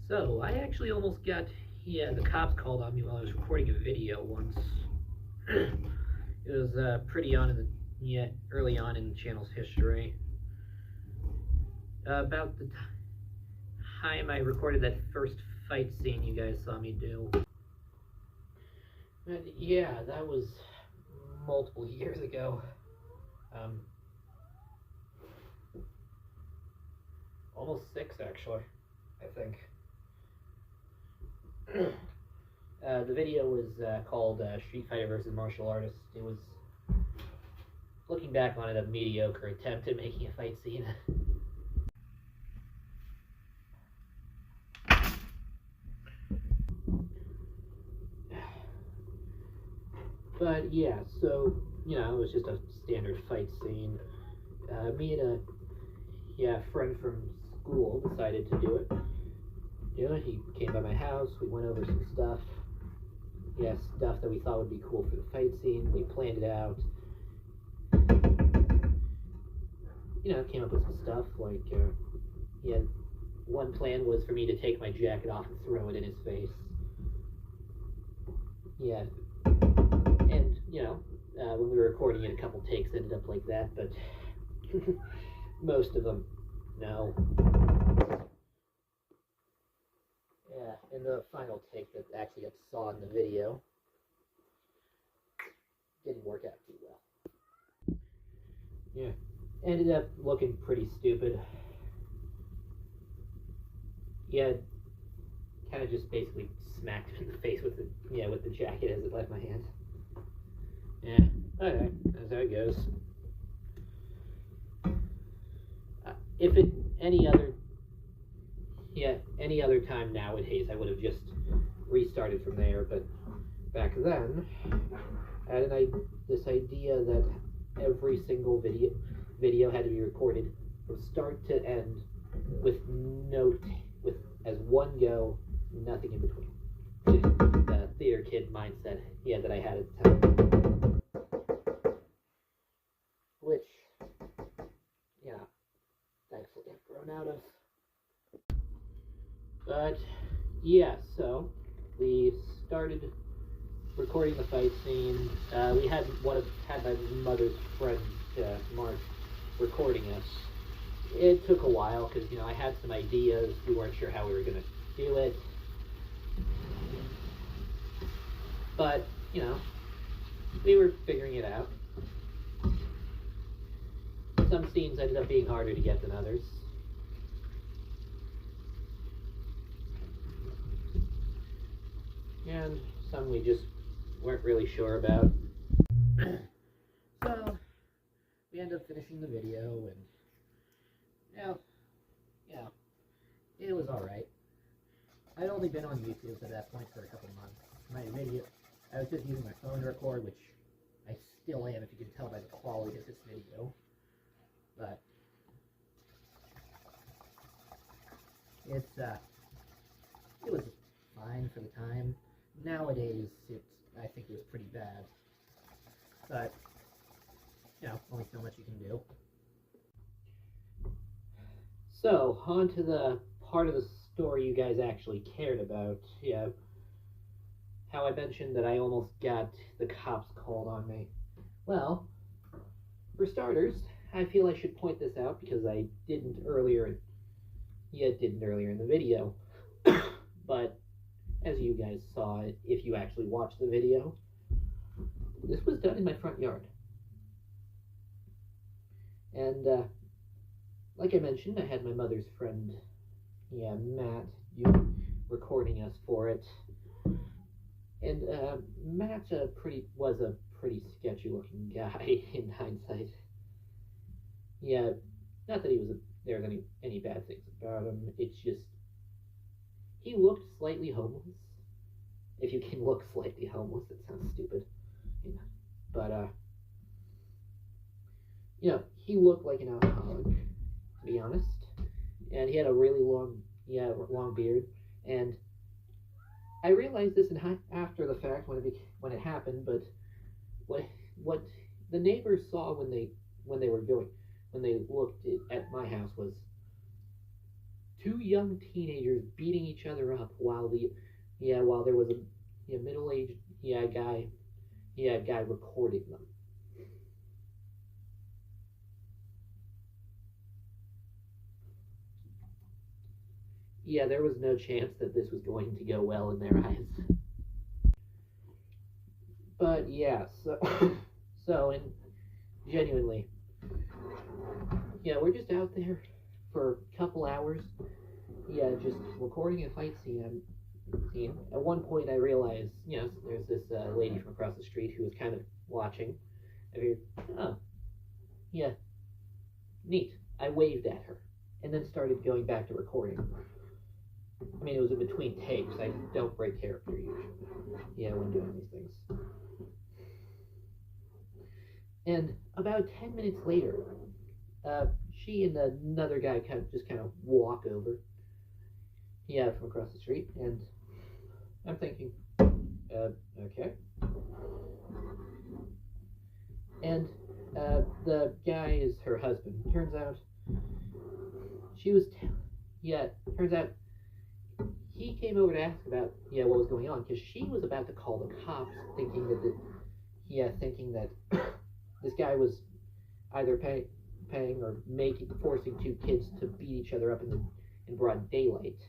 So, I actually almost got, the cops called on me while I was recording a video once. It was pretty on in early on in the channel's history. About the time I recorded that first fight scene you guys saw me do. And yeah, that was multiple years ago. Almost 6, actually, I think. The video was called Street Fighter vs. Martial Artist. It was, looking back on it, a mediocre attempt at making a fight scene. But yeah, so, it was just a standard fight scene. Me and a friend from school decided to do it. He came by my house, we went over some stuff. Stuff that we thought would be cool for the fight scene. We planned it out. Came up with some stuff, like, one plan was for me to take my jacket off and throw it in his face. And, when we were recording it, a couple takes ended up like that, but most of them, no. And the final take that actually got saw in the video didn't work out too well. Ended up looking pretty stupid. Kind of just basically smacked him in the face with the jacket as it left my hand. Okay, that's how it goes. If it any other time nowadays, I would have just restarted from there. But back then, I had this idea that every single video had to be recorded from start to end with as one go, nothing in between. The theater kid mindset, that I had at the time, which, thankfully I've grown out of. But so we started recording the fight scene. We had my mother's friend, Mark, recording us. It took a while because I had some ideas. We weren't sure how we were going to do it, but we were figuring it out. Some scenes ended up being harder to get than others. And some we just weren't really sure about. So we ended up finishing the video, and it was alright. I'd only been on YouTube at that point for a couple months. I was just using my phone to record, which I still am, if you can tell by the quality of this video. But it was fine for the time. Nowadays, I think it was pretty bad. But, only so much you can do. So, on to the part of the story you guys actually cared about. How I mentioned that I almost got the cops called on me. Well, for starters, I feel I should point this out because I didn't earlier in the video. But as you guys saw, if you actually watched the video, this was done in my front yard. And like I mentioned, I had my mother's friend, Matt, recording us for it. And Matt was a pretty sketchy looking guy in hindsight. Not that there was any bad things about him. It's just he looked slightly homeless. If you can look slightly homeless, that sounds stupid. But he looked like an alcoholic, to be honest. And he had a really long beard. And I realized this after the fact when it happened. But what the neighbors saw when they looked at my house was two young teenagers beating each other up while there was a middle-aged guy recording them. Yeah, there was no chance that this was going to go well in their eyes. But yeah, and genuinely, we're just out there for a couple hours. Yeah, just recording a fight scene. At one point, I realized, there's this lady from across the street who was kind of watching. I figured, oh, yeah, neat. I waved at her, and then started going back to recording. I mean, it was in between takes. I don't break character usually. When doing these things. And about 10 minutes later, she and another guy kind of walk over. From across the street, and I'm thinking, okay. And the guy is her husband. Turns out, turns out he came over to ask about, what was going on, because she was about to call the cops, thinking that this guy was either paying or forcing two kids to beat each other up in broad daylight.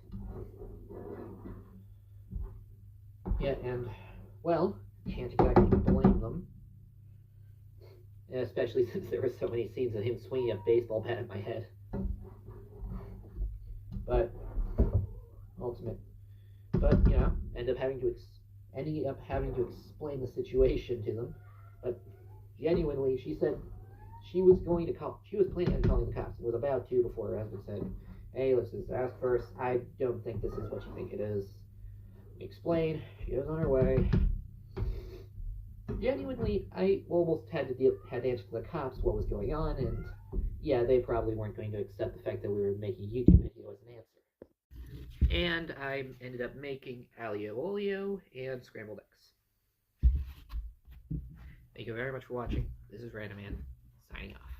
And, well, can't exactly blame them. Especially since there were so many scenes of him swinging a baseball bat at my head. But, ended up having to explain the situation to them. But, genuinely, she said she was planning on calling the cops. It was about to before her husband said, hey, let's just ask first. I don't think this is what you think it is. Explain. She was on her way. Genuinely, I almost had to answer to the cops what was going on, and they probably weren't going to accept the fact that we were making a YouTube video as an answer. And I ended up making Alio Olio and Scrambled Eggs. Thank you very much for watching. This is Random Man, signing off.